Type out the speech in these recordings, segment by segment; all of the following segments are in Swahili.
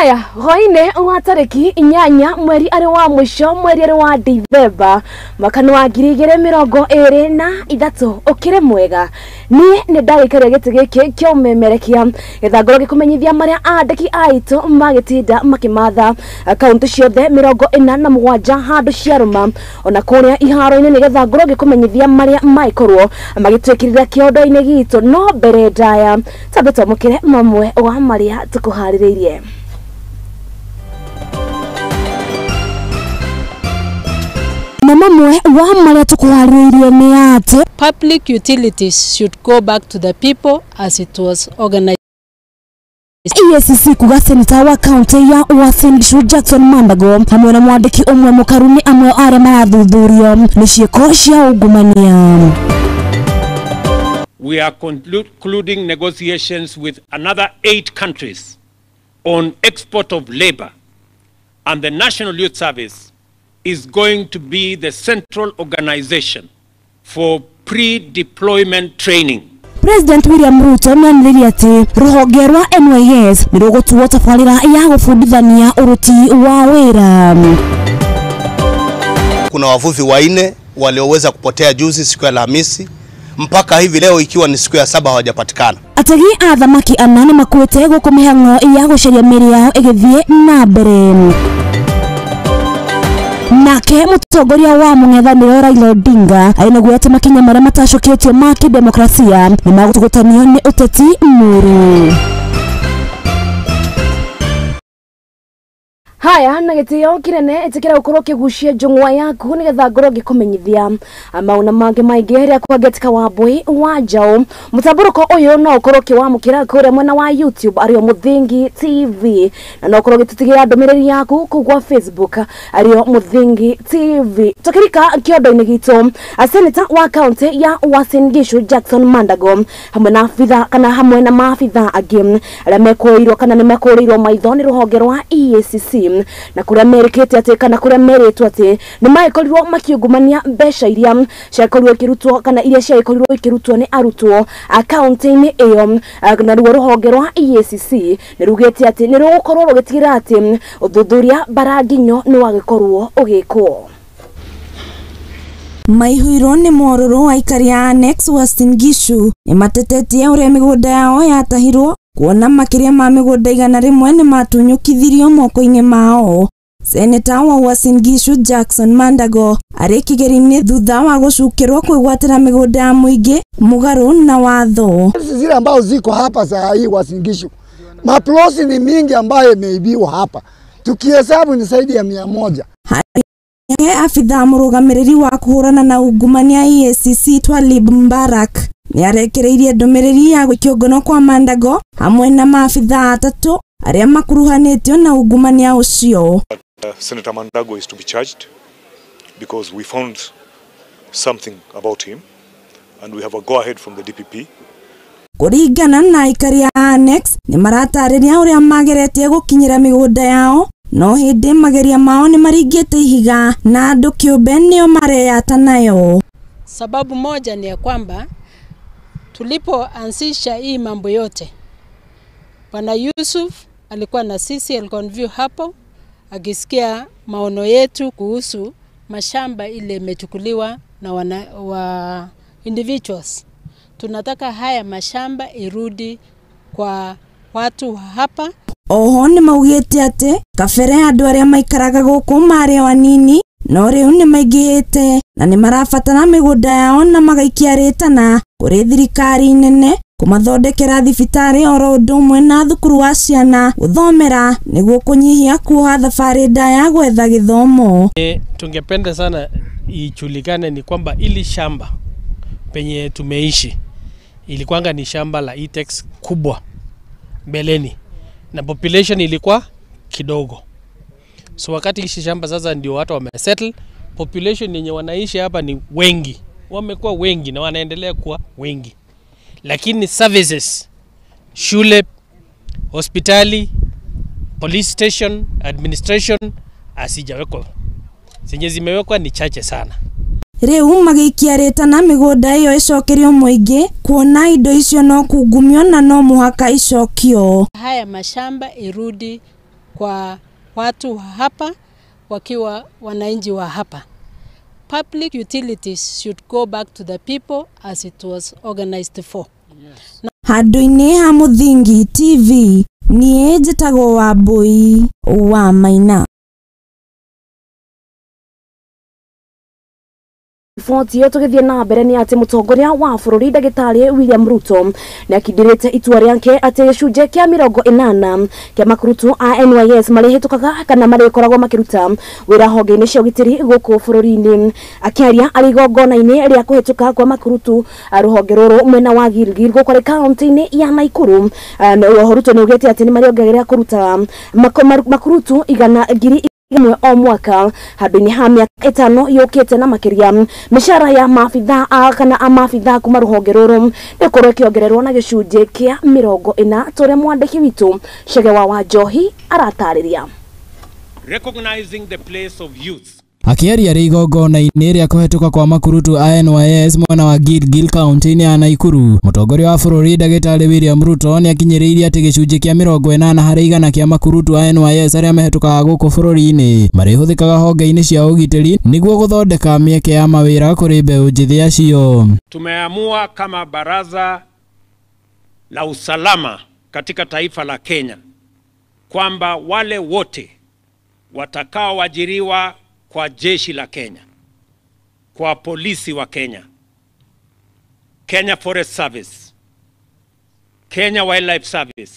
Haya, Hwaiini wa tariki inyanya mweri ari wa mwisho mweri ari wa Disemba mwaka wa 2023 ukire mwega ni ndarikare gite giki kyo memerekia githangoro gikumenyithia maria andiki aitu magitinda makimatha akaunti ciothe 47 handu ciaruma ona kuria iharo-ini ni githangoro gikumenyithia maria maikorwo magitwikirira kiondo-ini gitu no mbere ndaya tabeto mukire mamwe wa maria tukuhaririirie. Public utilities should go back to the people as it was organized. Eacc kuga senator wa county ya Uasin Gishu Jackson Mandago hamwe na mwandiki umwe mukaruni amwe are marathuthurio ni ciiko cia ungumania. We are concluding negotiations with another 8 countries on export of labor, and the National Youth Service is going to be the central organization for pre-deployment training. President William Ruto naniririe ati ruhonge rwa NYS ni rugutuo tabarira ya gufundithania uruti wa wira. Kuna wavuvi 4 walioweza kupotea juzi siku ya Alhamisi mpaka hivi leo ikiwa ni siku ya 7 hawajapatikana. Ategi a thamaki 8 makuite guku mihango ya gucaria miri yao igithie na mbere. Nake mutongoria wa mung'ethaniro Raila Odinga ainaguo ati makinya maria matacukitio ma kidemokrasia ni magutugutanio ni uteti muru. Haya na gitio kinene etikira gukorwo kigucia njungwa yaku ni getha ngoro gikumenyithia mauna mange maingi ria kwagetika Wambui wa Njau mutaburuko uyu no ukorwo kiwamukira kure mwena wa YouTube ario Muthingi TV na no ukorwo gitutigira ndomereri yaku kugwa Facebook ario Muthingi TV tukirika kiondo-ini gitu senator wa county ya Uasin Gishu Jackson Mandago hamwe na afitha kana hamwe na maafitha angi aria mekoirwo kana ni mekorirwo maitho ni ruhonge rwa Eacc na kuria merikete ati kana kuria meritwo ati ni maikorirwo makiungumania mbeca iria ciakorirwo ikirutwo kana iria ciakorirwo ikirutwo ni arutwo akaunti-ini iyo na ruo ruhonge rwa Eacc ni rugete ati ni rugukorwo rugitigira ati uthuthuria baranginyo ni wagikorwo ugikwo. Maihuiro ni Mohoro Hwaiini ya Annex Uasin Gishu ni matetetie uria migunda yao yatahirwo kuona makiria ma migunda 100 ni matunyukithirio moko-ini mao. Senator wa Uasin Gishu Jackson Mandago ari kigeri-ini thutha wa gucukirwo kwigwatira migunda ya muingi mugaru na watho. Zile ambao ziko hapa saa hii Uasin Gishu maplosi ni mingi ambayo imeibiwa hapa, tukihesabu ni zaidi ya 100. Afitha murugamiriri wa kuhurana na ungumania Eacc Twalib Mbarak ni arekereirie ndomereri ya gukiongono kwa Mandago hamwe na maafitha 3 aria makuruhanitio na ungumania ucio. Senator Mandago is to be charged because we found something about him and we have a go ahead from the DPP. Kuringana na aikari ya Annex ni maratariria uria mageretie gukinyira migunda yao no hindi mageria mao ni maringite ihiga na andu kiumbe nio mareyata nayo. Sababu moja ni ya kwamba tulipoanzisha hii mambo yote Bwana Yusuf alikuwa na sisi, alikuwa view hapo akisikia maono yetu kuhusu mashamba ile imechukuliwa na wa individuals. Tunataka haya mashamba irudi kwa watu hapa. Oho ni maugite ati kabere andu aria maikaraga guku mari wanini no riu ni maigite na ni marabatara migunda yao na magaikia ritana kuri thirikari nene kumathondekera thibitari oro undu umwe na thukuru wa ciana guthomera niguo kunyihia kuoha thabari ndaya gwetha githomo. Tungependa sana ijulikane ni kwamba ili shamba penye tumeishi ilikuwanga ni shamba la Eacc kubwa mbeleni na population ilikuwa kidogo. So wakati hishi shamba sasa ndio watu wamesettle, population yenye wanaishi hapa ni wengi. Wamekuwa wengi na wanaendelea kuwa wengi. Lakini services, shule, hospitali, police station, administration asijawekwa. Zenye zimewekwa ni chache sana. Riu magikia ritana migunda iyo icokerio muingi kuona indo icio no kungumio na no muhaka icokio. Haya mashamba irudi kwa watu hapa wakiwa wananchi wa hapa. Public utilities should go back to the people as it was organized for. Yes. Handũ-inĩ ha Mũthingi TV niĩ njĩtagwo Wambui wa Maina. Riboti yo tugithie na mbere ni ati mutongoria wa bururi Ndagĩtarĩ William Ruto ni akindirite itua riake ati gicunje kia 80 kia makurutu a NYS marihitukaga kana marikoragwo makiruta wira honge-ini cia ugitiri guku bururi-ini. Akiaria ari igongona-ini ria kuhituka kwa makurutu ruhonge ruru mwena wa Gilgil gukore kaunti-ini ya Naikuru. No Ruto ni ugite ati ni mariongerera kuruta makurutu igana ngiri imwe o mwaka handũ-inĩ ha mĩaka 5 yũkĩte na makĩria. Mĩcara ya maabitha kana amabitha kuma rũhonge rũrũ nĩkorwo ĩkĩongererwo na gĩcunjĩ kĩa 40 tũrĩa mwandĩki witũ Chege wa Njohi aratarĩria. Recognizing the place of youth. Akiaria ri igongona-inĩ ria kuhituka kwa makurutu a NYS mwena wa Gilgil kaunti-inĩ ya Naikuru, mutongoria wa bururi Ndagĩtarĩ William Ruto ni akinyĩrĩirie ati gĩcunjĩ kĩa 80 harĩ igana kĩa makurutu a NYS arĩa mahitukaga gũkũ bururi-inĩ marĩhũthĩkaga honge-inĩ cia ũgitĩri nĩguo gũthondeka mĩeke ya mawĩra kũrĩ mbeũ njĩthĩ acio. Tumeamua kama baraza la usalama katika taifa la Kenya kwamba wale wote watakaoajiriwa kwa jeshi la Kenya, kwa polisi wa Kenya, Kenya Forest Service, Kenya Wildlife Service,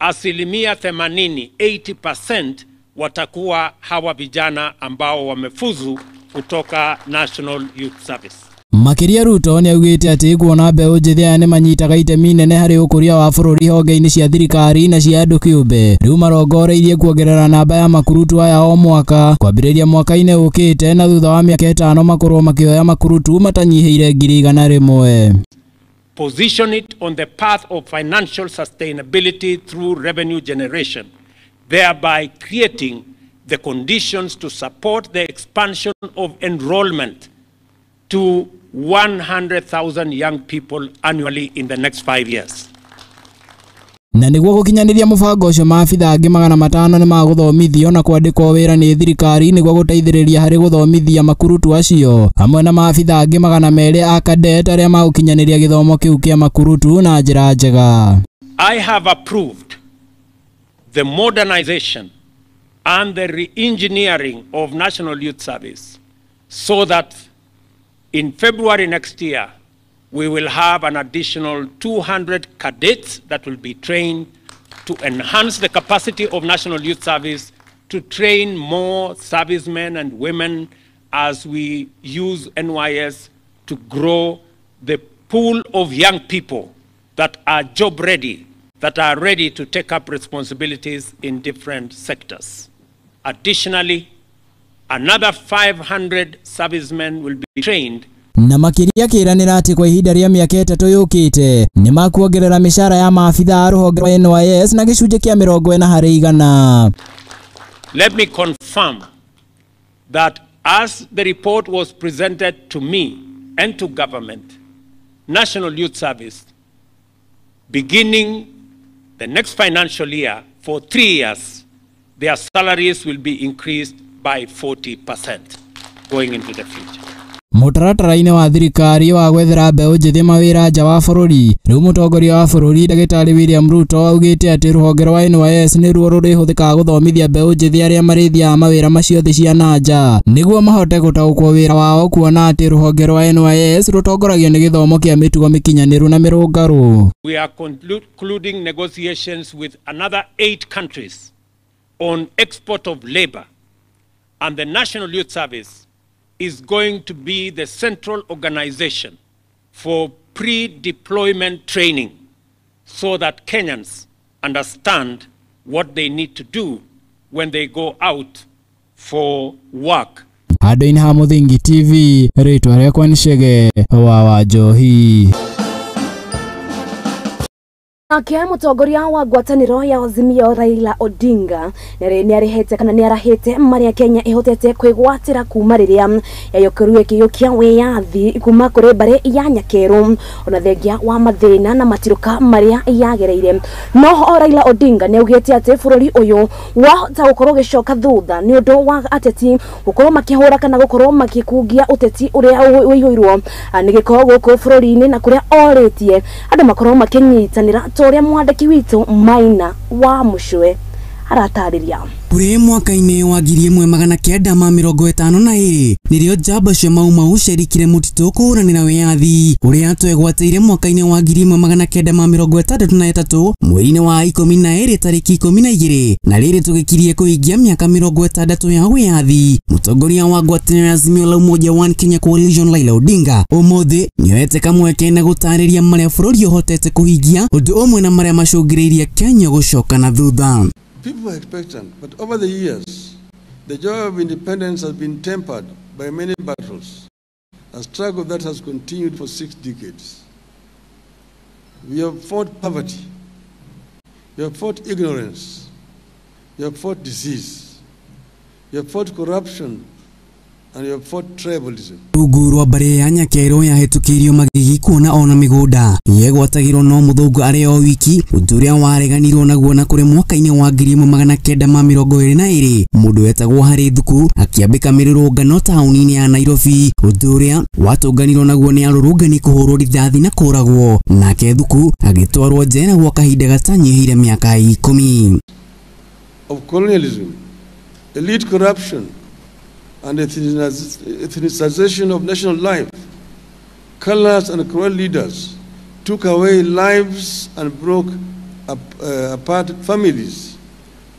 80% watakuwa hawa vijana ambao wamefuzu kutoka National Youth Service. Makiria Ruto ni augite ati kuona mbeũ njĩthĩ aya nĩ manyitaga itemi inene harĩ ũkũria wa bũrũri honge-inĩ cia thirikari na cia andũ kĩũmbe. Rĩu marongoreirie kuongerera namba ya makurutu aya o mwaka kwambĩrĩria mwaka-inĩ ũkĩte na thutha wa mĩaka 5 makorwo makĩoya makurutu matanyihĩire 100,000. Position it on the path of financial sustainability through revenue generation, thereby creating the conditions to support the expansion of enrollment to 100,000 young people annually in the next 5 years. Na nĩguo gũkinyanĩria mũbango ũcio maabitha angĩ 500 nĩ magũthomithio na kwandĩkwo wĩra nĩ thirikari nĩguo gũteithĩrĩria harĩ gũthomithia makurutu acio hamwe na maabitha angĩ 200 a cadet arĩa magũkinyanĩria gĩthomo kĩu kĩa makurutu na njĩra njega. I have approved the modernization and the re-engineering of National Youth Service so that in February next year, we will have an additional 200 cadets that will be trained to enhance the capacity of National Youth Service, to train more servicemen and women as we use NYS to grow the pool of young people that are job ready, that are ready to take up responsibilities in different sectors. Additionally, another 500 servicemen will be trained. Na makiria kĩranĩra atĩ kwa ihinda rĩa mĩaka 3 yũkĩte nĩ makuongerera mĩcara ya maabitha a rũhonge rwa NYS na gĩcunjĩ kĩa 40 harĩ igana. Let me confirm that as the report was presented to me and to government, National Youth Service, beginning the next financial year for 3 years, their salaries will be increased by 40% going into the future. Mũtaratara-inĩ wa thirikari wa gwethera mbeũ njĩthĩ mawĩra nja wa bũrũri, rĩu mũtongoria wa bũrũri Ndagĩtarĩ William Ruto augĩte atĩ rũhonge rwa NYS nĩruo rũrĩhũthĩkaga gũthomithia mbeũ njĩthĩ arĩa marĩthiaga mawĩra macio thĩ cia nanja nĩguo mahote gũtaũkwo wĩra wao, kuona atĩ rũhonge rwa NYS rũtongoragio nĩ gĩthomo kĩa mĩtugo mĩkinyanĩru na mĩrũngarũ. We are concluding negotiations with another 8 countries on export of labor, and the National Youth Service is going to be the central organization for pre-deployment training so that Kenyans understand what they need to do when they go out for work. Handũ-inĩ ha Mũthingi TV, rĩtwa rĩakwa nĩ Chege wa Njohi. Nake mutongoria wa ngwataniro ya Azimio Raila Odinga ni arihete kana ni arahete maria Kenya ihotete kwigwatira kuma riria yayokorwe kiyukia wiyathi kuma kuri bare ya Nyakeru ona thengia wa mathina na matiruka maria yagereire. No Raila Odinga ni ugete ati bururi uyu wahota gukorwo gicoka thutha ni undu wa ateti gukorwo makihura kana gukorwo makikugia uteti uria uihirwo ni gikorwo guku bururi-ini na kuria oritie andu makorwo makinyitanira toria mwandiki witu Maina wa Mushwe aratariria. Kuri mwaka-ini wa 1952 nirio njamba cia Mau cerikire mutito kuhuranira wiyathi uria twegwateire mwaka-ini wa 1963 mweri-ini wa 12 tariki 12 na riri tugikirie kuhingia miaka 60 ya wiyathi. Mutongoria wa ngwataniro ya Azimio la Umoja One Kenya Coalition Raila Odinga umuthi nioete kamweke na gutariria maria bururi uhotete kuhingia undu umwe na maria macungiriirie Kenya gucoka na thutha. People were expectant, but over the years, the joy of independence has been tempered by many battles, a struggle that has continued for 6 decades. We have fought poverty, we have fought ignorance, we have fought disease, we have fought corruption, and we have fought tribalism. Rugurwa bare ya Nyakeru yahitukirio magigi kuona ona migunda yegwatagirwo no muthungu ari o wiki uturia wareganirwo naguo na kuri mwaka-ini wa 1922 mundu wetagwo hari thuku akiambika mirurungano tauni-ini ya Nairobi uturia watunganirwo naguo ni arurungani kuhurwo rithathi na kuragwo nake thuku agitwarwo njera gwa kahinda gatanyihire miaka 10 of colonialism, elite corruption, and ethnicization of national life. Colors and cruel leaders took away lives and broke apart families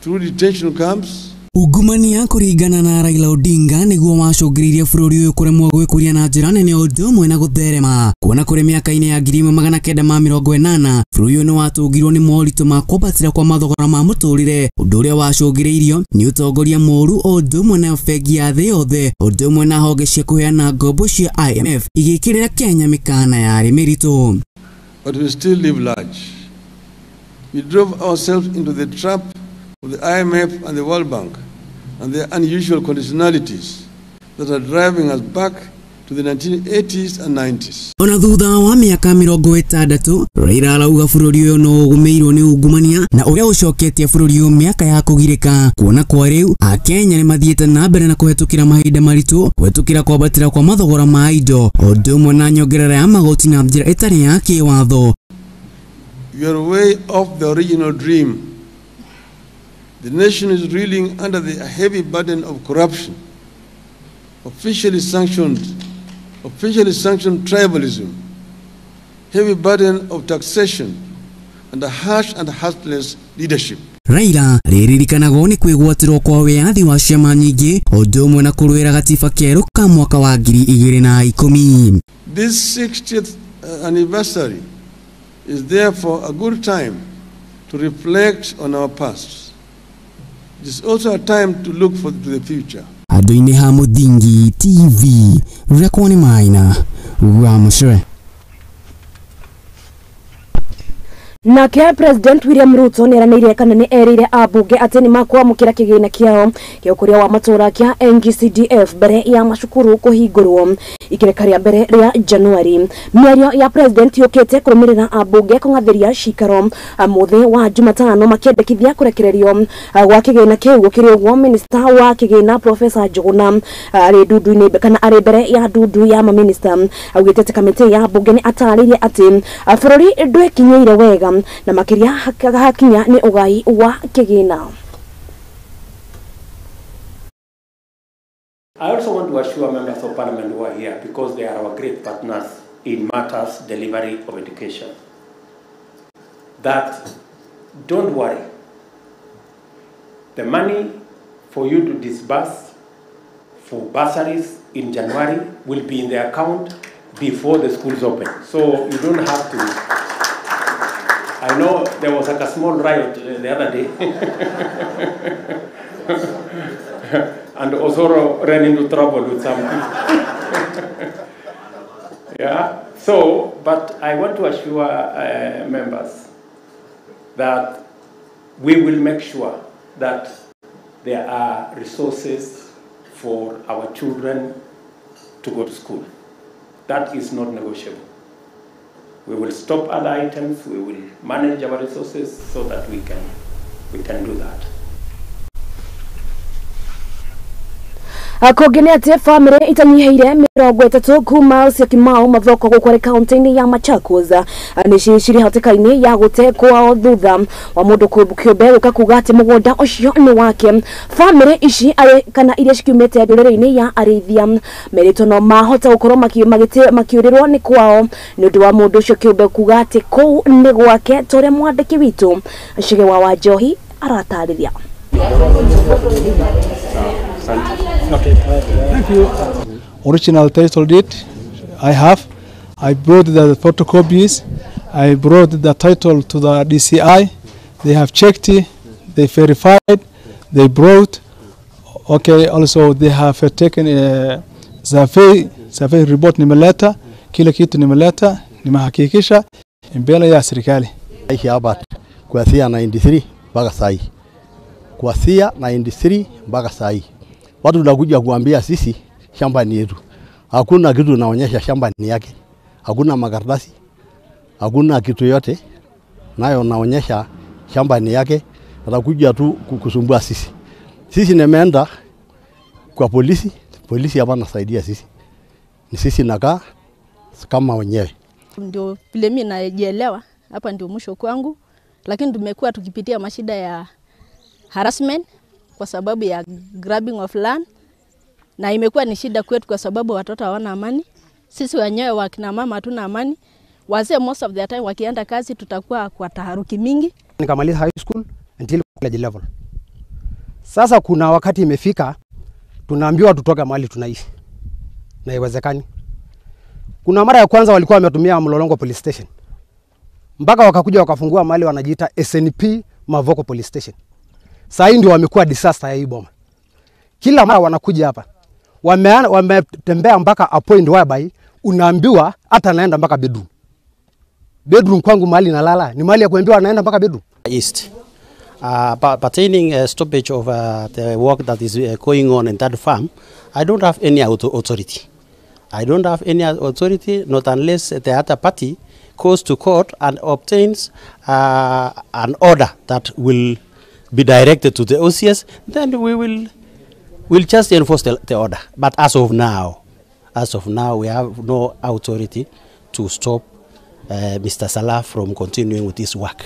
through detention camps. Ungumania kuringana na Raila Odinga niguo wacungiririe bururi uyu kuremwo gwikuria na njira nene undu umwe na gutherema kuona kuri miaka-ini ya 1980 bururi uyu ni watungirwo ni moritu ma kwambatira kwa mathogora ma muturire undu uria wacungiriirio ni utongoria moru undu umwe na bengi ya thi yothe undu umwe na honge cia kuheana ngombo cia IMF igikirira Kenya mikana yari miritu. But we still live large. We drove ourselves into the trap of the IMF and the World Bank and their unusual conditionalities that are driving us back to the 1980s and 90s. Ona thutha wa miaka 60 Raila arauga bururi uyu no ugumeirwo ni ungumania na uria ucoketie bururi uyu miaka ya kugirika kuona kwa riu Akenya ni mathiete na mbere na kuhetukira mahinda maritu kuhetukira kwambatira kwa mathogora ma indo undu umwe na nyongerera ya magoti na njira itari ya kiwatho. We are way off the original dream. The nation is reeling under the heavy burden of corruption, officially sanctioned tribalism, heavy burden of taxation, and a harsh and heartless leadership. Raila riririkanagwo ni kwigwatirwo kwa wiyathi wa ciama nyingi undu umwe na kurwira gatiba keru ka mwaka wa 2010. This 60th anniversary is therefore a good time to reflect on our past. It is also a time to look to the future. Andu-ini ha Muthingi TV rakwa ni Maina wa Mushwe. Nake President William Ruto ni aranire kana ni erire abunge ati ni makwamukira kigina kiao kio kuria wa matura kia NGCDF mbere ya macukuru kuhingurwo ikireka ria mbere ria January. Miario ya President yokete kurumirira abunge kungathiria cikaro muthi wa Jumatano makiendekithia kurekererio gwa kigina kiu gukirio gwa Minister wa kigina Professor Njuguna ari ndudu-ini kana ari mbere ya ndudu ya Minister augitete kamiti ya abunge ni ataririe ati bururi ndwekinyeire wega na makiria hakinya ni ugai wa kigina. I also want to assure members of parliament who are here, because they are our great partners in matters delivery of education, that don't worry. The money for you to disburse for bursaries in January will be in the account before the schools open. So you don't have to. I know there was like a small riot the other day. And Osoro ran into trouble with some people. Yeah. So, but I want to assure members that we will make sure that there are resources for our children to go to school. That is not negotiable. We will stop other items, we will manage our resources so that we can do that. Akogene ate family itanyiheire 30 kuma cia Kimau mathoko gukore county ya Machakos nishiri hatikaini ya gutekwa thutha wa mundu kiumbe gukakuga ati mugunda ucio ni wake. Family ici kana iria cikumete ndorere-ini ya arithia merito no mahota gukorwo makiurirwo ni kwao ni undu wa mundu ucio kiumbe kuga ati kou ni gwake tore mwandiki witu Shige wa Njohi aratarithia. Okay, thank you. Original title deed I have. I brought the photocopies. I brought the title to the DCI. They have checked it. They verified. They brought. Okay, also they have taken a survey report nimeleta. Kila kitu nimeleta. Nimehakikisha mbele ya serikali. Hii hapa kuanzia 93 mpaka sasa. Kuanzia 93 mpaka sasa. Watu tunakuja kuambia sisi shamba ni yetu. Hakuna kitu naonyesha shamba ni yake. Hakuna makaratasi. Hakuna kitu yote. Nayo naonyesha shamba ni yake. Atakuja tu kusumbua sisi. Sisi nimeenda kwa polisi. Polisi hapa nasaidia sisi. Ni sisi nakaa kama wenyewe. Ndio vile mimi najielewa hapa ndio mwisho kwangu, lakini tumekuwa tukipitia mashida ya harassment kwa sababu ya grabbing of land, na imekuwa ni shida kwetu kwa sababu watoto hawana amani. Sisi wenyewe wakina mama hatuna amani. Wazee most of the time wakienda kazi tutakuwa kwa taharuki mingi. Nikamaliza high school until college level. Sasa kuna wakati imefika tunaambiwa tutoke mahali tunaishi. Na iwezekani. Kuna mara ya kwanza walikuwa wametumia Mlolongo police station. Mpaka wakakuja wakafungua mahali wanajiita SNP Mavoko police station. Sasa ndio wamekuwa disaster ya hii boma. Kila mara wanakuja hapa. Wametembea mpaka a point whereby unaambiwa hata naenda mpaka bedroom. Bedroom kwangu mahali nalala ni mahali ya kuambiwa naenda mpaka bedroom. East. Pertaining stoppage of the work that is going on in that farm, I don't have any authority. I don't have any authority, not unless the other party goes to court and obtains an order that will be directed to the OCS, then we'll just enforce the order. But as of now, we have no authority to stop Mr. Salah from continuing with his work.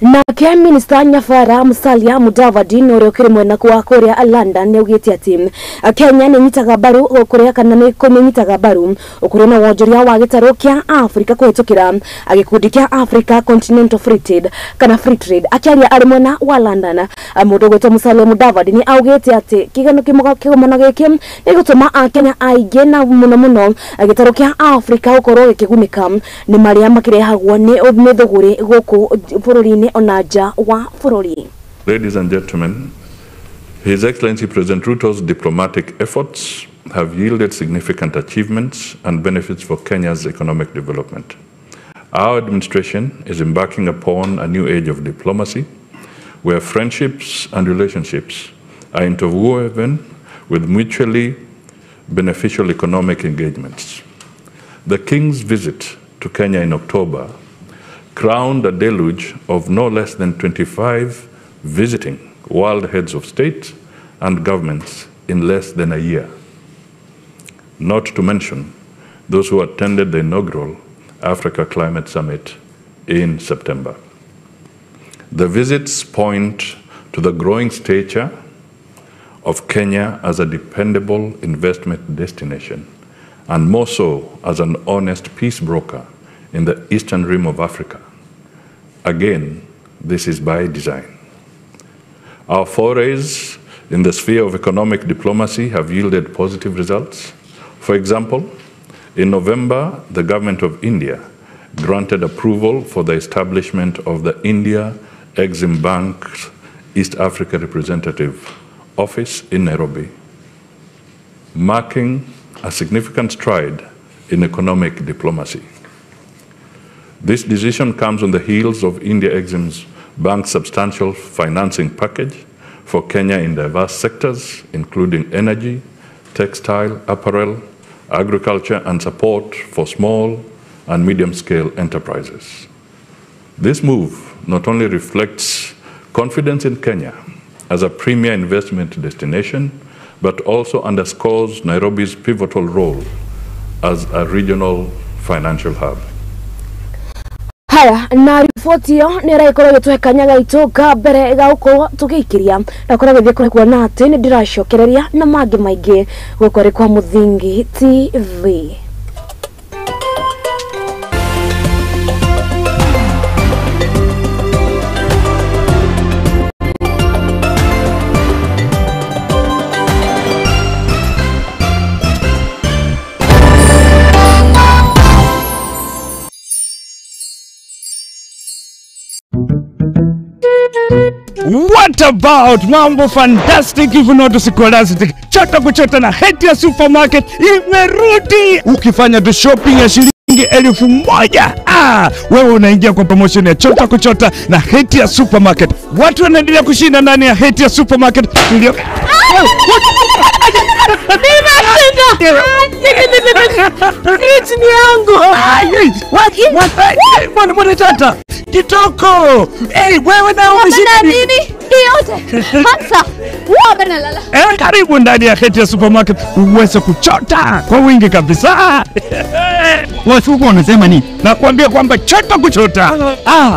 Na ke Minister Nyafara Musalia Mudavadi no kiri mwena kwa Korea London ne ugiti ati Kenya ni nyitaga baru Korea kana ni kunyitaga baru ukurona wonjoria wa gitaro kia Africa kuhitukira agikundi kia Africa Continental Free Trade kana Free Trade akiaria ari mwena wa London. Mundu gwetwo Musalia Mudavadi ni augiti ati kigano kimona giki ni gutuma Kenya aige na muno gitaro kia Africa ukorwo gikigunika ni maria makirehagwo ni thuguri guku bururi onaja wa furori. Ladies and gentlemen, His Excellency President Ruto's diplomatic efforts have yielded significant achievements and benefits for Kenya's economic development. Our administration is embarking upon a new age of diplomacy, where friendships and relationships are interwoven with mutually beneficial economic engagements. The King's visit to Kenya in October crowned a deluge of no less than 25 visiting world heads of state and governments in less than a year. Not to mention those who attended the inaugural Africa Climate Summit in September. The visits point to the growing stature of Kenya as a dependable investment destination, and more so as an honest peace broker in the eastern rim of Africa. Again, this is by design. Our forays in the sphere of economic diplomacy have yielded positive results. For example, in November, the government of India granted approval for the establishment of the India Exim Bank's East Africa Representative Office in Nairobi, marking a significant stride in economic diplomacy. This decision comes on the heels of India Exim's Bank's substantial financing package for Kenya in diverse sectors, including energy, textile, apparel, agriculture, and support for small and medium-scale enterprises. This move not only reflects confidence in Kenya as a premier investment destination, but also underscores Nairobi's pivotal role as a regional financial hub. Haya na ripoti yo ni raikoro gitwekanyaga itoka mbere ga uko tugikiria na kora githie kure kuona ati ni ndiracokereria na mangi maingi gukore kwa Muthingi TV. What about mambo fantastic if not scholastic? Chota kuchota na Hatia Supermarket imerudi. Ukifanya tu shopping ya shilingi 1000, wewe unaingia kwa promotion ya chota kuchota na Hatia Supermarket. Watu wanaendelea kushinda ndani ya Hatia Supermarket. Ndio. Ni yangu. Mbona tata? Kitoko. Wewe na umeshinda nini? Yote. Hamsa. Nalala. Karibu ndani ya Hatia Supermarket uweze kuchota kwa wingi kabisa. Watu wanasema nini? Nakwambia kwamba chota kuchota.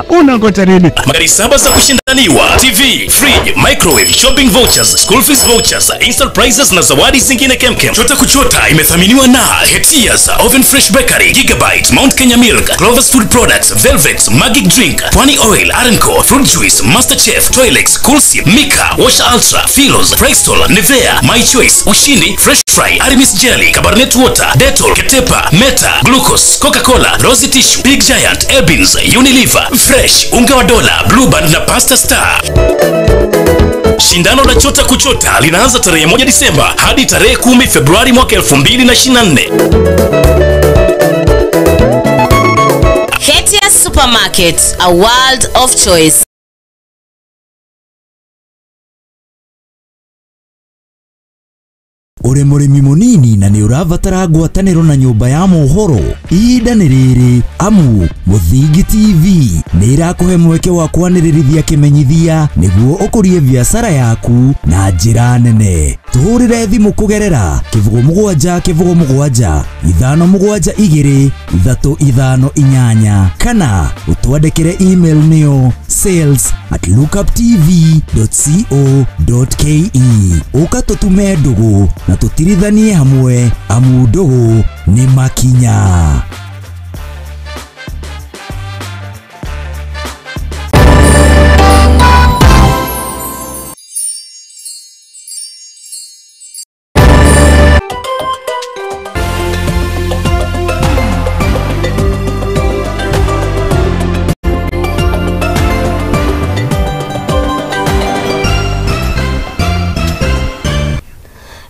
Unangoja nini? Magari 7 za kushindaniwa: TV, fridge, microwave, shopping vouchers, school fees vouchers, instant prizes na zawadi zingine kemkem. Chota kuchota imethaminiwa na Hetia's Oven Fresh Bakery, Gigabyte, Mount Kenya Milk, Clover's Food Products, Velvet, Magic Drink, Pwani Oil, Arenco, Fruit Juice, Master Chef, Toilex, Coolsip, Mika, Wash Ultra, Philos, Prestol, Nivea, My Choice, Ushindi, Fresh Fry, Arimis Jelly, Cabernet Water, Dettol, Ketepa, Meta, Glucose, Coca-Cola, Rosy Tissue, Big Giant, Elbins, Unilever, Fresh, Unga wa Dola, Blue Band na Pasta Star. Shindano la chota kuchota linaanza tarehe 1 Disemba hadi tarehe 10 Februari mwaka 2024. Hatia Supermarket, a world of choice. Uri murimi munini na ni uravatara ngwataniro na nyumba ya Mohoro, ihinda ni riri, amu Muthingi TV ni irakuhe mweke wa kwanirithia kimenyithia niguo ukurie biashara yaku na njira nene. Tuhurire thimu kugerera kivugo 7 572 kana utwandikire email niyo sales@lookuptv.co.ke ukatutume ndugu na tutirithanie hamwe, amu ndugu ni makinya.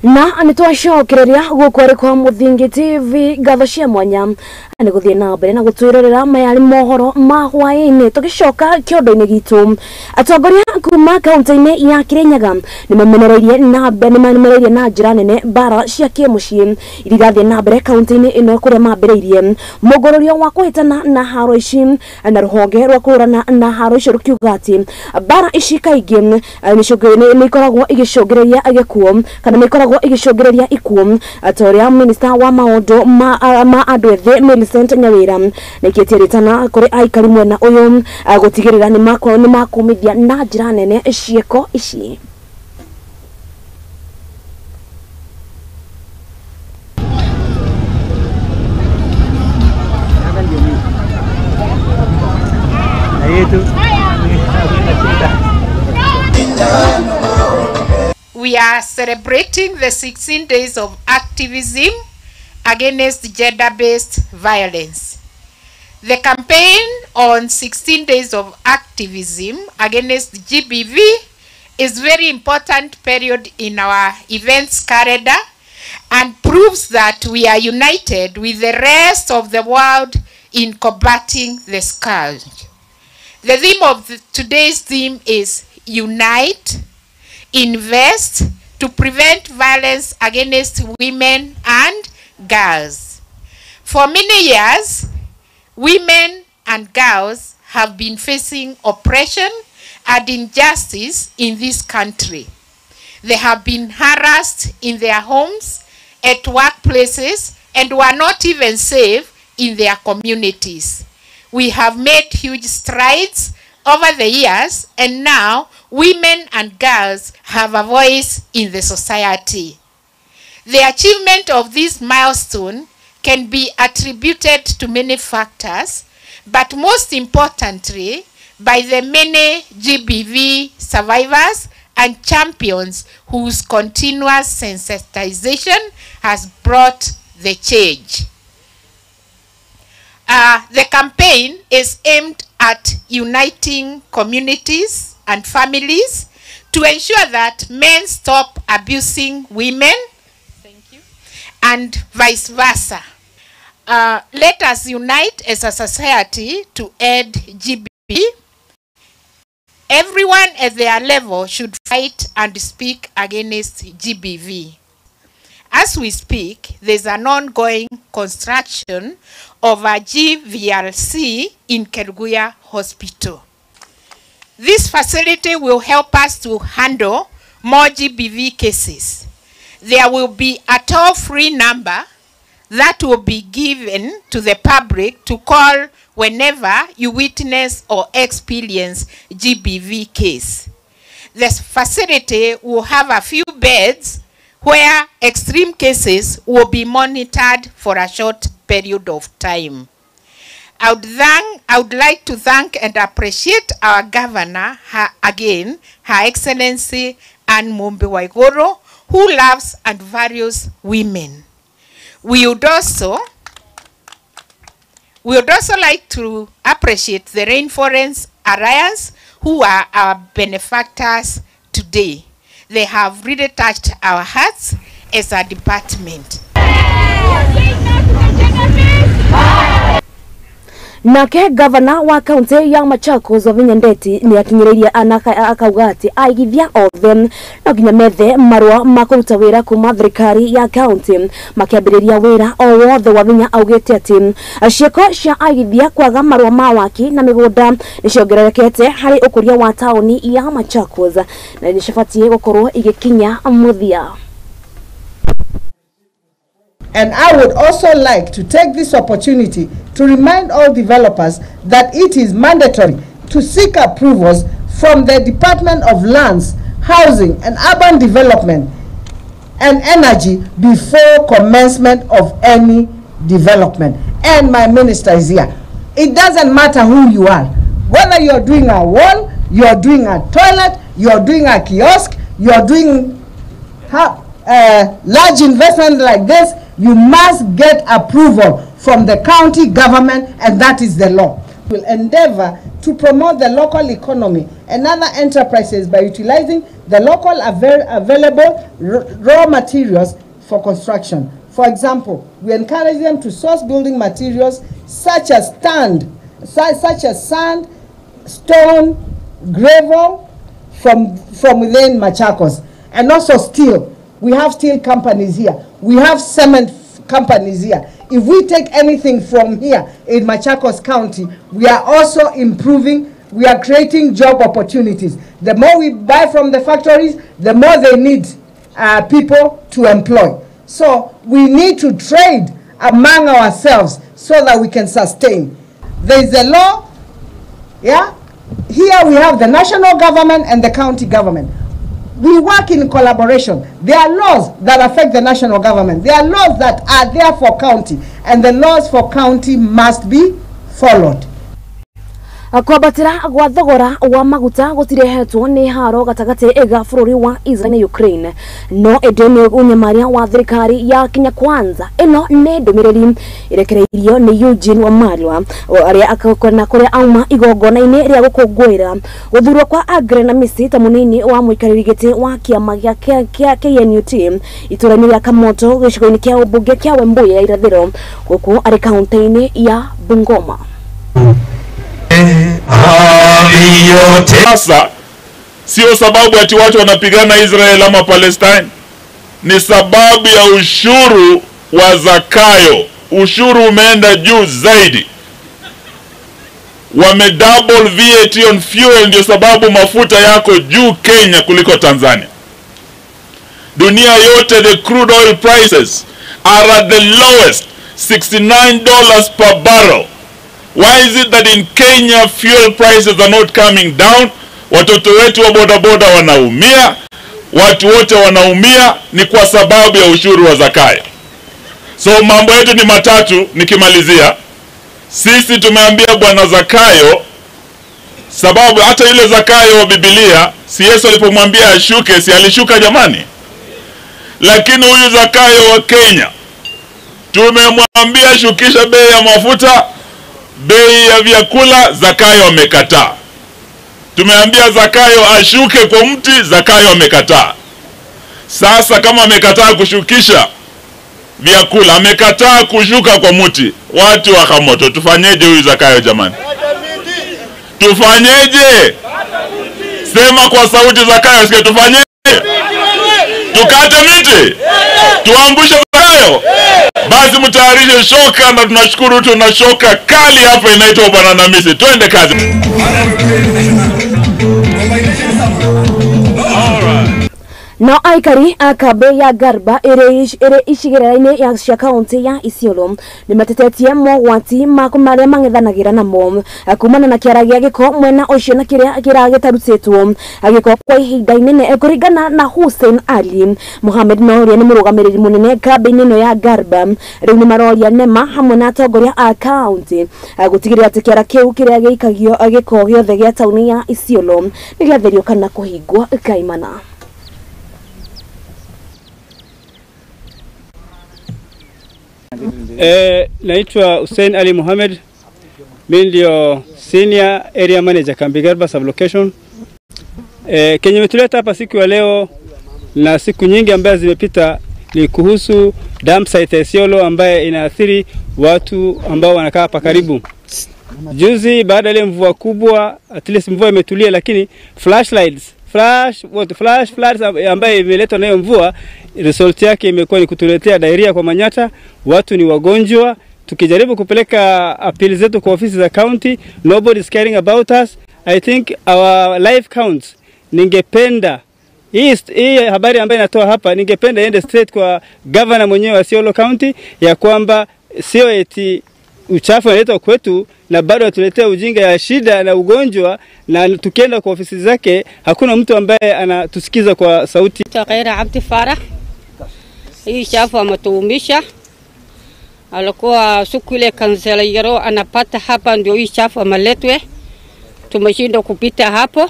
Na anitwacokereria gukwari kwa Muthingi TV ngatho cia mwanya ni guthie na mbere na gutwirorera mayari mohoro ma hwaini tugicoka kiondo-ini gitu. Atongoria kuma kaunti-ini ya Kirinyaga ni mamenereirie na njira nene bara cia kimucii irathie na mbere kaunti-ini ino kuria mambireirie mugororio wa kuhitana na haro ici na ruhonge rwa kurana na haro icio rukiuga ati bara ici kaingi ni ikoragwo igicungireria gikuo kana ni ikoragwo igicungireria ikuo. Atoria minister wa maundu ma andu ethi Millicent Nyawira nikitieritana kuri aikari mwena uyu gutigirira ni makumithia na njira nene cieko ici. We are celebrating the 16 days of activism against gender-based violence. The campaign on 16 days of activism against GBV is very important period in our events calendar and proves that we are united with the rest of the world in combating the scourge. The theme of today's theme is Unite, Invest to prevent violence against women and girls. For many years, women and girls have been facing oppression and injustice in this country. They have been harassed in their homes, at workplaces, and were not even safe in their communities. We have made huge strides over the years, and now women and girls have a voice in the society. The achievement of this milestone can be attributed to many factors, but most importantly, by the many GBV survivors and champions whose continuous sensitization has brought the change. The campaign is aimed at uniting communities and families to ensure that men stop abusing women, and vice versa. Let us unite as a society to end GBV. Everyone at their level should fight and speak against GBV. As we speak, there's an ongoing construction of a GVRC in Kerugoya Hospital. This facility will help us to handle more GBV cases. There will be a toll-free number that will be given to the public to call whenever you witness or experience GBV case. This facility will have a few beds where extreme cases will be monitored for a short period of time. I would like to thank and appreciate our governor, Her Excellency Anne Mumbi Waiguru, who loves and values women. We would also like to appreciate the Rainforest Alliance, who are our benefactors today. They have really touched our hearts as a department. Nake gavana wa kaunti ya Machakos Wavinya Ndeti ni akinyiriria akauga ati aigithia othe no nginya methe marua makuruta wira kuma thirikari ya kaunti makiambiriria wira o wothe. Wavinya augite ati ciiko cia aigithia kwaga marua ma waki na migunda niciongererekete hari ukuria wa tauni ya Machakos na nicibatiĩ gukorwo igikinya muthia. And I would also like to take this opportunity to remind all developers that it is mandatory to seek approvals from the Department of Lands, Housing and Urban Development and Energy before commencement of any development. And my minister is here. It doesn't matter who you are. Whether you're doing a wall, you're doing a toilet, you're doing a kiosk, you're doing large investment like this, you must get approval from the county government, and that is the law. We'll endeavor to promote the local economy and other enterprises by utilizing the local available raw materials for construction. For example, we encourage them to source building materials such as sand, stone, gravel from within Machakos, and also steel. We have steel companies here. We have cement companies here. If we take anything from here in Machakos County, we are also improving, we are creating job opportunities. The more we buy from the factories, the more they need people to employ. So we need to trade among ourselves so that we can sustain. There is a law, yeah? Here we have the national government and the county government. We work in collaboration. There are laws that affect the national government. There are laws that are there for county, and the laws for county must be followed. Kwabatira gwa thogora wa maguta gutirehetwo ni haro gatagati ega bururi wa Israel na Ukraine no edeni unyamaria wa thirikari ya Kenya Kwanza ino ne ndumiriri irekereirio ni Eugene wa Malwa aria akakona kuria auma igongona-ini ria gukungwira guthurwo kwa Agre na Misi ta munini wa muikariri giti wa kiama gia KNUT itura-ini ria Kamoto gicigo-ini kia ubunge kia Wembuye ya irathiro guku ari kaunti-ini ya Bungoma. Sasa sio sababu ati watu wanapigana Israel ama Palestine, ni sababu ya ushuru wa zakayo. Ushuru umeenda juu zaidi, wame double VAT on fuel, ndio sababu mafuta yako juu Kenya kuliko Tanzania. Dunia yote the crude oil prices are at the lowest, $69 per barrel. Why is it that in Kenya fuel prices are not coming down? Watoto wetu wa bodaboda wanaumia, watu wote wanaumia, ni kwa sababu ya ushuru wa zakayo. So mambo yetu ni matatu nikimalizia. Sisi tumeambia bwana Zakayo, sababu hata ile Zakayo wa Biblia, si Yesu alipomwambia ashuke, si alishuka jamani? Lakini huyu Zakayo wa Kenya, tumemwambia shukisha bei ya mafuta, bei ya vyakula, Zakayo amekataa. Tumeambia Zakayo ashuke kwa mti, Zakayo amekataa. Sasa kama amekataa kushukisha vyakula, amekataa kushuka kwa mti, watu wa Kamoto, tufanyeje huyu Zakayo jamani? Tufanyeje? Sema kwa sauti Zakayo, sikia, tufanyeje? Tukate miti? Tuangushe Zakayo? Basi mtayarishe shoka, na tunashukuru tuna shoka kali hapa inaitwa Banana Misi. Twende kazi. No aikari akabe ya Garba ere icigera-ini ya cia kaunti ya Isiolo ni matetetie mogwati maria mang'ethanagira namo kumana na kiara gia giko mwena ucio na kiria gitarutetwo agiko kwa ihinda inene kuringana na Hussein Ali Mohamed Noria ni murugamiriri munene kambi-ini ino ya Garba riu ni maroria nema hamwe na atongoria a kaunti gutigirira ati kiara kiu kiria giikagio giko giothe gia tauni ya Isiolo ni giatherio kana kuhingwo kaimana. Naitwa Hussein Ali Mohamed, mimi ndio Senior Area Manager kambi Garba Sublocation. Kenye metuleta hapa siku ya leo na siku nyingi ambazo zimepita ni kuhusu dam site ya Isiolo ambaye inaathiri watu ambao wanakaa hapa karibu. Juzi baada ya ile mvua kubwa, at least mvua imetulia, lakini flash floods ambaye imeletwa na hiyo mvua, result yake imekuwa ni kutuletea diarrhea kwa manyata, watu ni wagonjwa. Tukijaribu kupeleka appeal zetu kwa ofisi za county, nobody is caring about us. I think our life counts. Ningependa hii habari ambayo natoa hapa, ningependa iende straight kwa governor mwenyewe wa Isiolo County, ya kwamba sio eti uchafu unaletwa kwetu na bado atuletea ujinga ya shida na ugonjwa, na tukienda kwa ofisi zake hakuna mtu ambaye anatusikiza kwa sauti. Takaira Abdi Farah, hii chafu ametuumisha. Alikuwa siku ile kansela yaro anapata hapa, ndio hii chafu ameletwe, tumeshinda kupita hapo,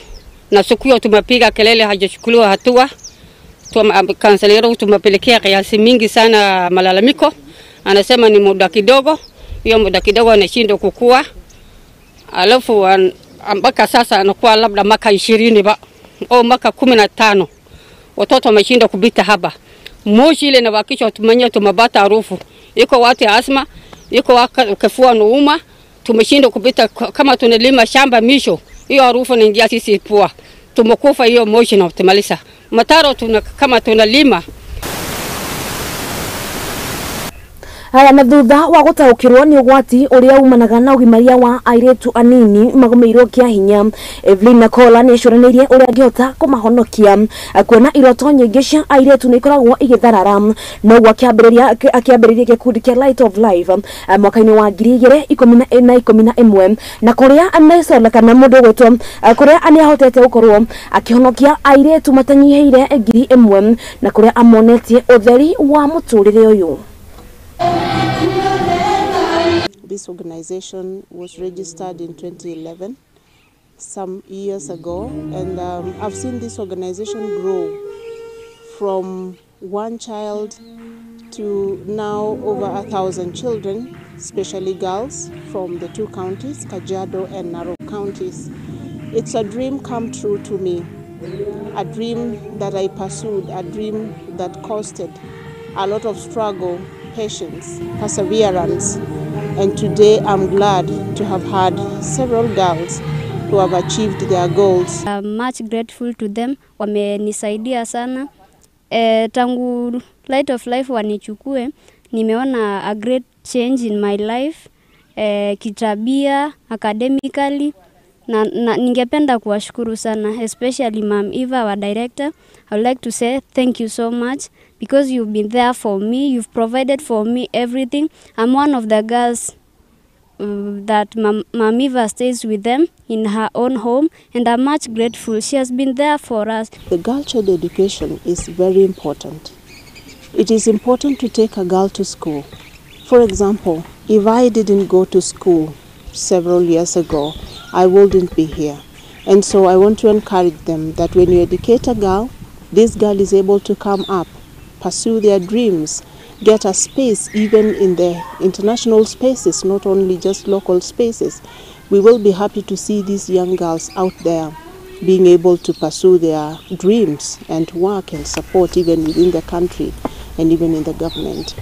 na siku hiyo tumepiga kelele, hajachukuliwa hatua. Kansela yaro tumepelekea kiasi mingi sana malalamiko, anasema ni muda kidogo. Hiyo muda kidogo anashindwa kukua, alafu mpaka sasa anakuwa labda maka 20 au maka 15 watoto wameshinda kupita hapa. Moshi ile na wakisha tumenya tumabata harufu, iko watu asma, iko kifua nauma, tumeshinda kupita. Kama tunalima shamba misho, hiyo harufu inaingia sisi pua, tumekufa hiyo moshi na tumalisa mataro. Kama tunalima haya na thutha wa gutaukirwo ni ugwati uria umanaga na ugimaria wa airetu anini magumeirwo kia hinya, Evelyn Nakola ni icuranirie uria angihota kumahonokia, kuona iroto nyingi cia airetu ni ikoragwo igitharara, no akiambiriria gikundi kia Light of Life mwaka-ini wa 2011 na kuria anaicokana mundu gwitwo kuria aniahotete gukorwo akihonokia airetu matanyiheire 1,000 na kuria amonetie utheri wa muturire uyu. This organization was registered in 2011 some years ago, and I've seen this organization grow from one child to now over 1,000 children, especially girls from the two counties, Kajiado and Narok counties. It's a dream come true to me, a dream that I pursued, a dream that costed a lot of struggle, patience, perseverance, and today I'm glad to have had several girls who have achieved their goals. I'm much grateful to them, wamenisaidia sana. Tangu Light of Life wanichukue, nimeona a great change in my life, kitabia, academically, na ningependa kuwashukuru sana, especially Ma'am Eva, our director. I would like to say thank you so much because you've been there for me, you've provided for me everything. I'm one of the girls that Ma'am Eva stays with them in her own home, and I'm much grateful. She has been there for us. The girl child education is very important. It is important to take a girl to school. For example, if I didn't go to school several years ago, I wouldn't be here. And so I want to encourage them that when you educate a girl, this girl is able to come up, pursue their dreams, get a space even in the international spaces, not only just local spaces. We will be happy to see these young girls out there being able to pursue their dreams and work and support even within the country and even in the government.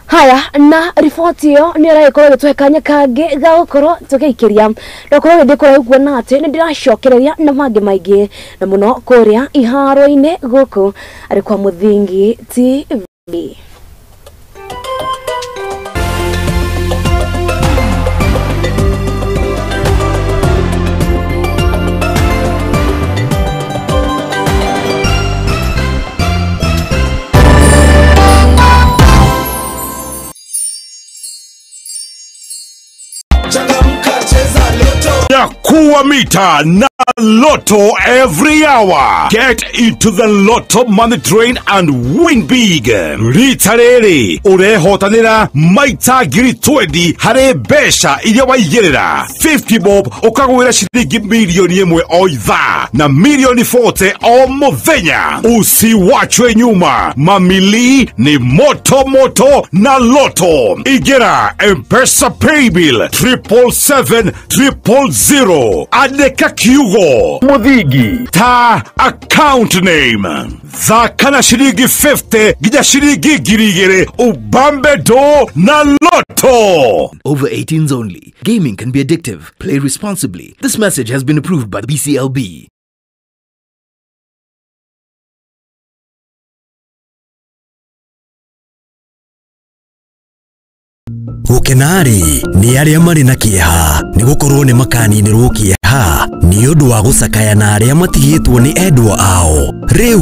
Haya, na ripoti hiyo ni raiko gitwekanya kange gakoro tukikiria ndokoro ndikora kuona ati ni ndiracokereria na mage maige na muno kuria iharo-ine guku ari kwa Muthingi TV. Kuwa mita na Lotto every hour. Get into the Lotto money train and win big. Ritarere urehotanira maita giri 20 hare besha iria waiyerera 50 bob ukagwira shilingi milioni 1 o ithaa na milioni 40 o muthenya. Usiwachwe nyuma, mamili ni moto moto na Lotto. Igera M-Pesa paybill 77700 andika kiugo Muthingi ta account name thakana shilingi 50 gija shilingi 2,000 ubambe do na Lotto. Over 18s only. Gaming can be addictive. Play responsibly. This message has been approved by the BCLB. Gukenari ni aria mari na kieha ni gukorwo ni makaninirwo kieha ni undu wa gucakaya na aria matigitwo ni endwa ao. Riu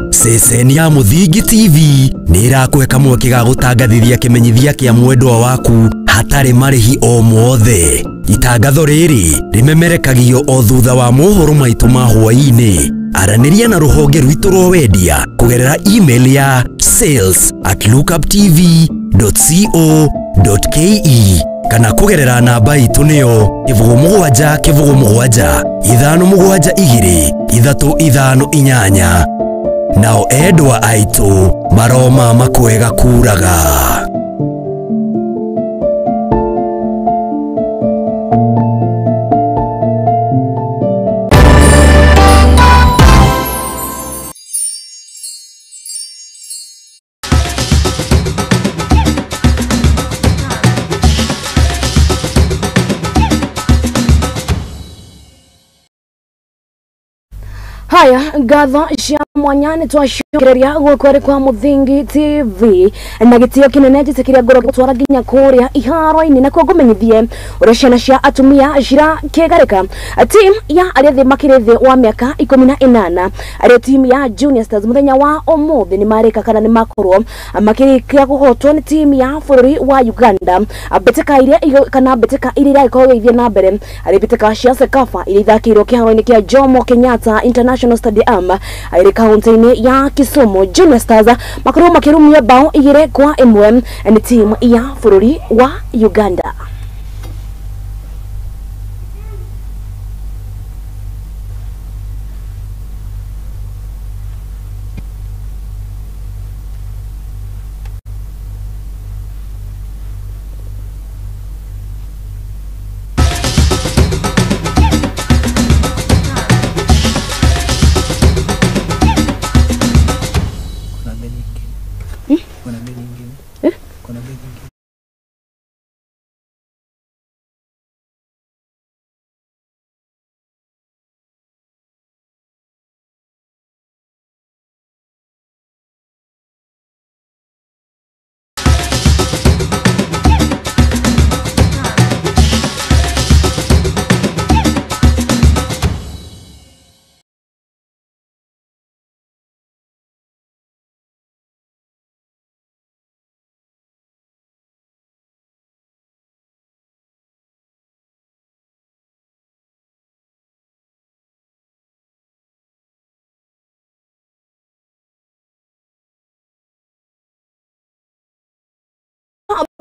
ceceni ya Muthingi TV ni irakuhe kamweke ga gutangathithia kimenyithia kia mwendwa waku hatari marihi o mothe. Itangatho riri rimemerekagio o thutha wa mohoro maitu ma hwaini. Araniria na ruhonge rwitu rwa wendia kugerera email ya sales@lookuptv.co.ke kana kugerera namba itu niyo 777272358. Nao endwa aitu maroma makwega kuraga. Haya, ngatho cia mwanyani twacokereria gukwari kwa Muthingi TV na gitio kinene gitikiria ngoro gutwara nginya kuria iharo-ini na kugumenyithie uria ciana cia atumia cira kigarika. Team ya aria makirithi wa miaka 18 aria team ya Junior Stars muthenya wa umuthi ni marika kana ni makorwo makirikia guhotwo ni team ya bururi wa Uganda. Beteka iria kana beteka iria irakorwo ithie na mbere ari beteka cia Sekafa iria ithakirwo kiharo-ini kia Jomo Kenyatta International Stadium aire kaunti-ini ya Kisumu. Junior Stars makorwo makirumia bao 2-1 ni team ya bururi wa Uganda.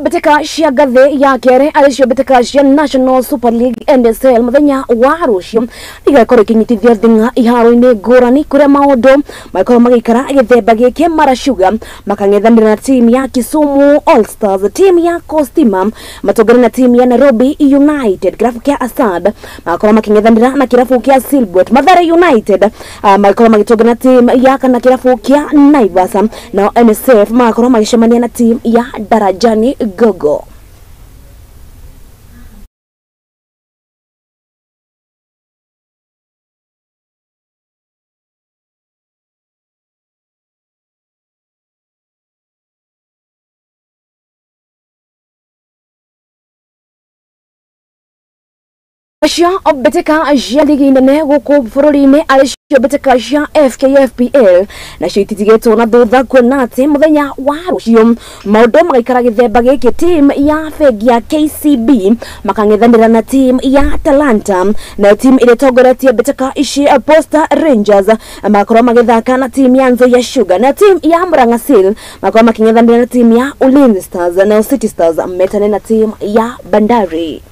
beteka cia gathe ya kere alicio beteka cia National Super League NSL muthenya wa rucio igakora kinyitithia thinga iharo-ini ngurani kuria maundu makoro magikara githemba giki marashuga makang'ethanira na team ya Kisumu All Stars, team ya Kostima matongana na team ya Nairobi United, kirafu kia Asad makoro making'ethanira na kirafu kia Silbwet. Mathare United makoro magitongana na team ya kana kirafu kia Naivasa, na NSF makoro magicemania na team ya Darajani Gogo. Asia obeteka asia ligi nene guku bururi-ini alicio beteka asia FKFPL na cio ititigetwo na thutha kuona ati muthenya wa rucio maundu magaikara githemba giki team ya fegi ya KCB makang'ethanira na team ya Talanta, na team ile togoretie beteka ici Posta Rangers makoro magithaka na team ya Nzoia Sugar, na team ya Murang'a Seal makoro making'ethanira na team ya Ulinzi Stars, na City Stars metane na team ya Bandari.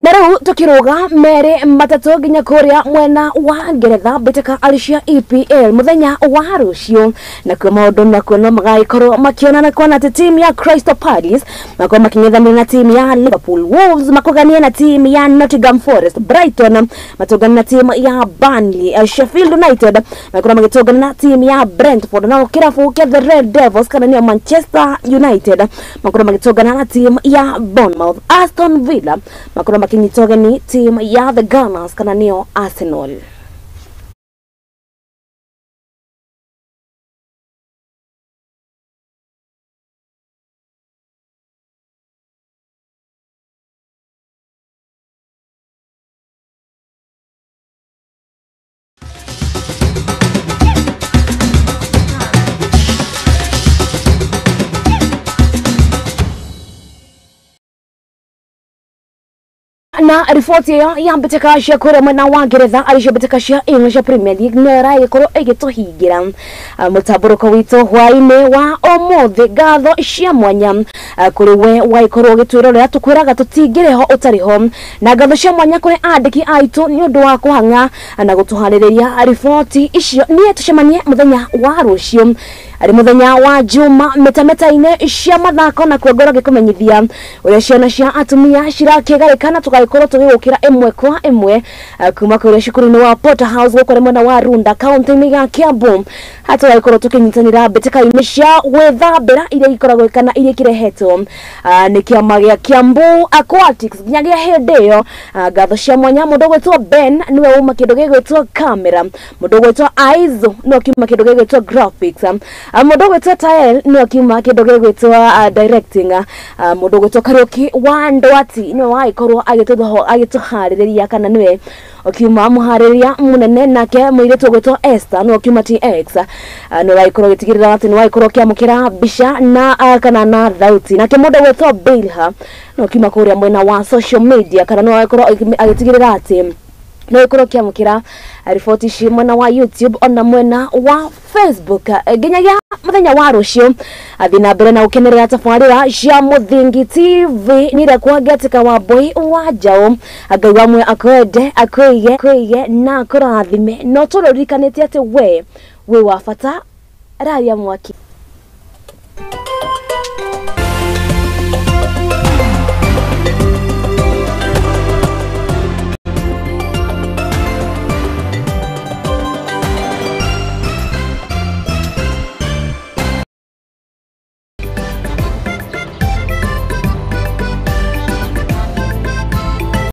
Naru tukiruga mere matatu ginya kuria mwena wa Ngeretha beteka alicia EPL muthenya wa rucio na kwa maundu na kuona magaikorwo makionana kuona ati team ya Crystal Palace makoro making'ethanira na team ya Liverpool, Wolves makogania na team ya Nottingham Forest, Brighton matogana na team ya Burnley, Sheffield United makoro magitogana na team ya Brentford, na kirafu kia the Red Devils kana ni Manchester United makoro magitogana na team ya Bournemouth, Aston Villa makoro ni team ya the Gunners kana niyo Arsenal. Na ripoti ya beteka cia kuria mwena wa Ngeretha alicio beteka cia English Premier League nera ikoro igituhingira mutaburuko witu Hwaiini wa omuthi gatho cia mwanya kuri we wa ikoro gitwiro ria tukwiraga tutingireho utariho, na gatho cia mwanya kuri andiki aitu ni undu wa kuhanga na gutuhaririria ripoti icio ni tucemanie muthenya wa rucio ari muthenya wa Juma metameta-ine cia mathako na kuongora gikumenyithia uria ciana cia atumia cirakigarikana tukaikorwo tugigukira imwe kwa imwe kuma kuri cukuru-ini wa Porterhouse gukore mwena wa Runda kaunti-ini ya Kiambu, hata gaikorwo tukinyitanira beteka-ini cia gwithambira iria ikoragwo kana iria kirehetwo ni kiama gia Kiambu Aquatics nyagia hindi iyo gatho cia mwanya mundu gwitwo Ben niwe uma kindu gigwitwo camera, mundu gwitwo Aizo no kiuma kindu gigwitwo graphics, mundu gwitwo Tael no kiuma kindu gigwitwo directing, mundu gwitwo Kariuki wa Ndwati niwe waikorwo agituhaririria kana niwe okiuma muhaririria munene nake muiretu gwitwo Esther no kiuma TX no waikorwo gitigirira ati ni waikorwo kiamukira bisha na kana na thauti, nake mundu gwitwo Bilha no kiuma kuria mwena wa social media kana no waikorwo agitigirira ati no ikoro kiamukira ripoti ci mwena wa YouTube ona mwena wa Facebook ginyagia muthenya wa rucio athina mbere na ukenerera tafarira cia Muthingi TV nire kwa getika wa boy wa Jao Ngai wamwe akwende akwige na kurathime no tururikanite ati we wa bata raria mwaki.